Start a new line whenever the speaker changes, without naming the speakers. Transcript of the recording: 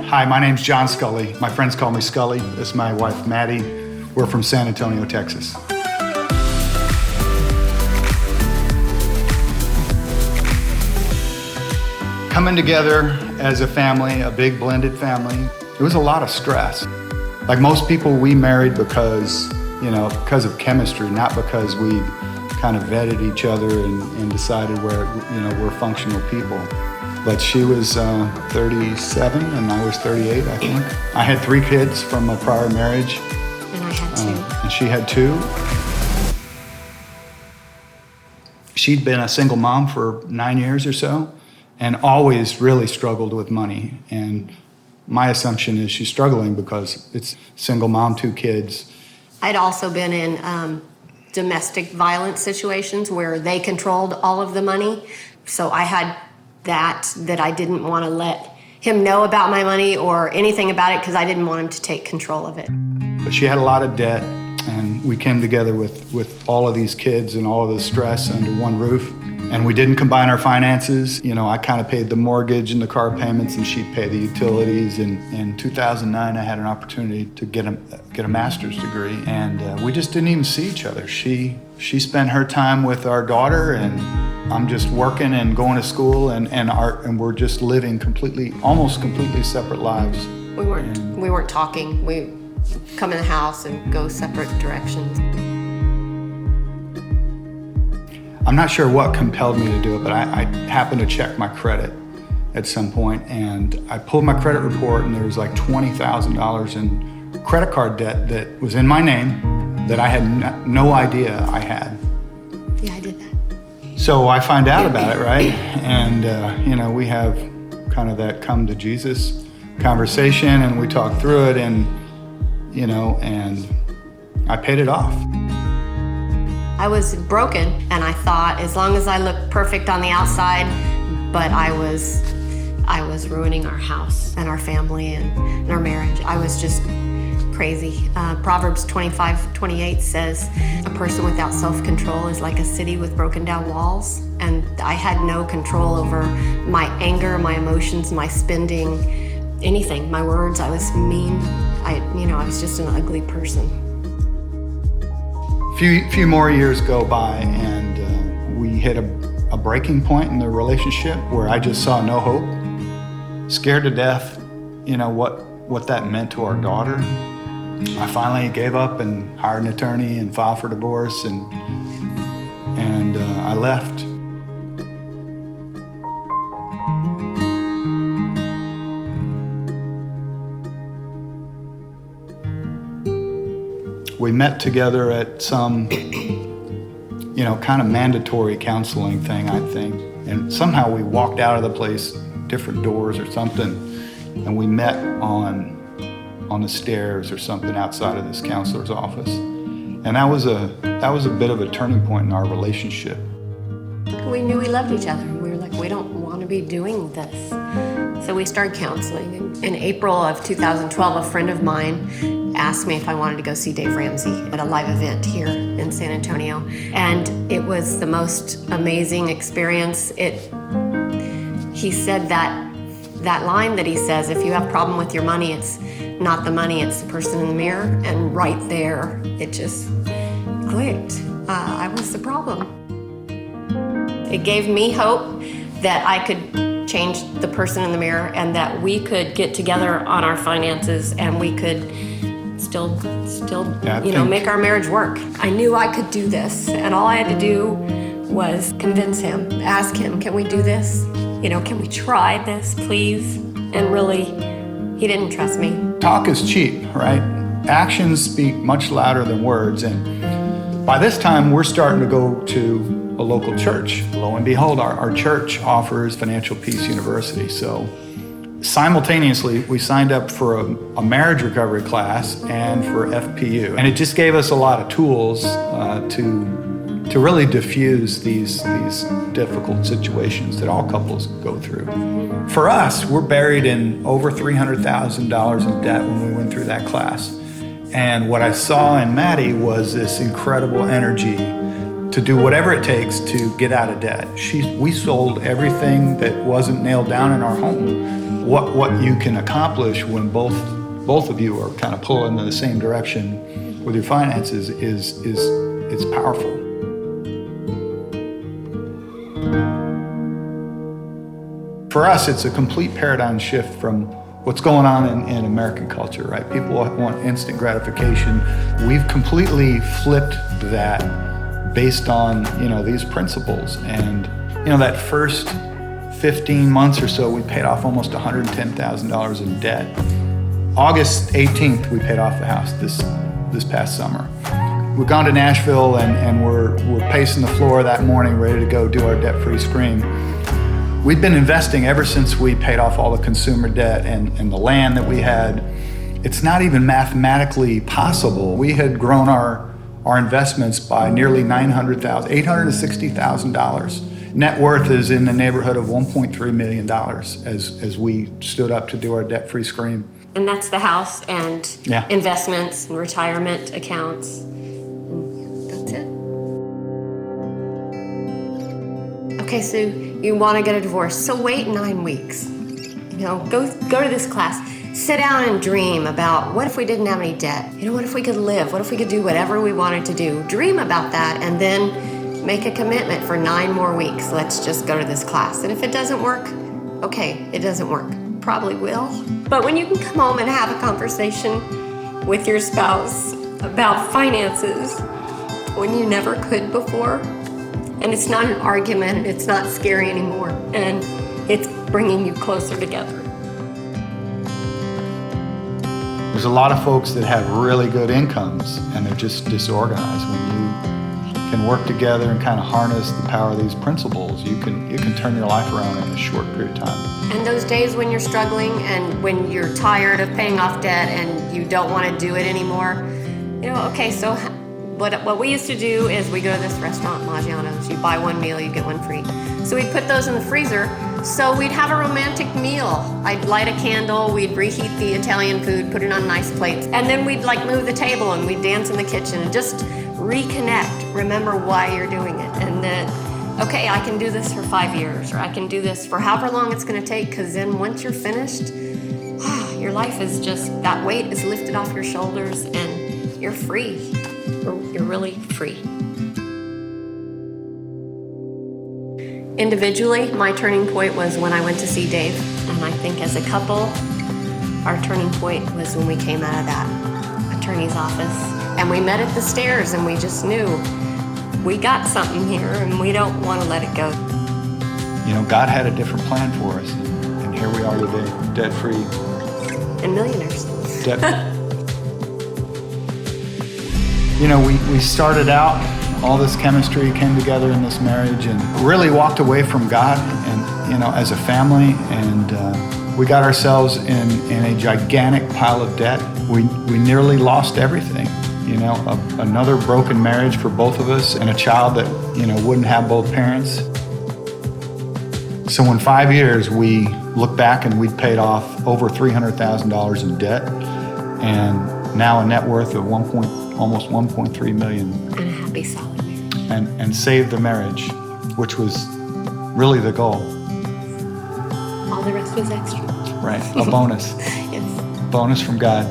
Hi, my name's John Scully. My friends call me Scully. This is my wife, Maddie. We're from San Antonio, Texas. Coming together as a family, a big blended family, it was a lot of stress. Like most people, we married because of chemistry, not because we kind of vetted each other and decided we're functional people. But she was 37 and I was 38, I think. I had 3 kids from a prior marriage.
And I had 2.
And she had 2. She'd been a single mom for 9 years or so and always really struggled with money. And my assumption is she's struggling because it's single mom, 2 kids.
I'd also been in domestic violence situations where they controlled all of the money. So I had that I didn't want to let him know about my money or anything about it because I didn't want him to take control of it.
But she had a lot of debt, and we came together with all of these kids and all of the stress under one roof. And we didn't combine our finances. I kind of paid the mortgage and the car payments, and she'd pay the utilities. And in 2009, I had an opportunity to get a master's degree, and we just didn't even see each other. She spent her time with our daughter, and I'm just working and going to school, and we're just living almost completely separate lives.
We weren't talking. We come in the house and go separate directions.
I'm not sure what compelled me to do it, but I happened to check my credit at some point, and I pulled my credit report, and there was like $20,000 in credit card debt that was in my name that I had no idea I had.
Yeah, I did that.
So I find out about it, right? And, we have kind of that come to Jesus conversation, and we talk through it, and I paid it off.
I was broken, and I thought as long as I looked perfect on the outside, but I was ruining our house and our family and our marriage. I was just crazy. Proverbs 25:28 says, a person without self-control is like a city with broken down walls. And I had no control over my anger, my emotions, my spending, anything, my words. I was mean. I was just an ugly person.
Few more years go by, and we hit a breaking point in the relationship where I just saw no hope. Scared to death, what that meant to our daughter. I finally gave up and hired an attorney and filed for divorce, and I left. We met together at some, kind of mandatory counseling thing, I think. And somehow we walked out of the place, different doors or something, and we met on the stairs or something outside of this counselor's office. And that was a bit of a turning point in our relationship.
We knew we loved each other. We were like, we don't want to be doing this. So we started counseling. In April of 2012, a friend of mine asked me if I wanted to go see Dave Ramsey at a live event here in San Antonio. And it was the most amazing experience. He said that line that he says, if you have a problem with your money, it's not the money, it's the person in the mirror. And right there, it just clicked. I was the problem. It gave me hope that I could change the person in the mirror and that we could get together on our finances and we could still make our marriage work. I knew I could do this, and all I had to do was convince him, ask him, can we do this? Can we try this, please? And really, he didn't trust me.
Talk is cheap, right? Actions speak much louder than words, and by this time, we're starting to go to a local church. Lo and behold, our church offers Financial Peace University. So simultaneously, we signed up for a marriage recovery class and for FPU. And it just gave us a lot of tools to really diffuse these difficult situations that all couples go through. For us, we're buried in over $300,000 in debt when we went through that class. And what I saw in Maddie was this incredible energy to to do whatever it takes to get out of debt. We sold everything that wasn't nailed down in our home. What you can accomplish when both of you are kind of pulling in the same direction with your finances is powerful. For us, it's a complete paradigm shift from what's going on in American culture, right? People want instant gratification. We've completely flipped that based on, these principles. And, that first 15 months or so, we paid off almost $110,000 in debt. August 18th, we paid off the house this past summer. We've gone to Nashville and we're pacing the floor that morning, ready to go do our debt-free scream. We've been investing ever since we paid off all the consumer debt and the land that we had. It's not even mathematically possible. We had grown our investments by nearly $860,000. Net worth is in the neighborhood of $1.3 million as we stood up to do our debt-free scream.
And that's the house and investments and retirement accounts. That's it. Okay, so you want to get a divorce. So wait 9 weeks. Go to this class. Sit down and dream about what if we didn't have any debt? What if we could live? What if we could do whatever we wanted to do? Dream about that and then make a commitment for 9 more weeks. Let's just go to this class. And if it doesn't work, okay, it doesn't work. Probably will. But when you can come home and have a conversation with your spouse about finances when you never could before, and it's not an argument, it's not scary anymore, and it's bringing you closer together.
There's a lot of folks that have really good incomes and they're just disorganized. When you can work together and kind of harness the power of these principles, you can turn your life around in a short period of time.
And those days when you're struggling and when you're tired of paying off debt and you don't want to do it anymore, okay, so what we used to do is we go to this restaurant, Maggiano's. You buy one meal, you get one free. So we'd put those in the freezer. So we'd have a romantic meal. I'd light a candle, we'd reheat the Italian food, put it on nice plates, and then we'd move the table and we'd dance in the kitchen and just reconnect. Remember why you're doing it. And then, okay, I can do this for 5 years, or I can do this for however long it's gonna take, because then once you're finished, your life is just, that weight is lifted off your shoulders and you're free. You're really free. Individually, my turning point was when I went to see Dave. And I think as a couple, our turning point was when we came out of that attorney's office. And we met at the stairs and we just knew we got something here and we don't want to let it go.
God had a different plan for us. And here we are today, debt-free.
And millionaires.
We started out, all this chemistry came together in this marriage and really walked away from God and, as a family. And we got ourselves in a gigantic pile of debt. We nearly lost everything. Another broken marriage for both of us and a child that, wouldn't have both parents. So in 5 years, we looked back and we'd paid off over $300,000 in debt and now a net worth of almost $1.3 million.
And a happy, solid marriage.
And saved the marriage, which was really the goal.
All the rest was extra.
Right, a bonus.
Yes.
Bonus from God.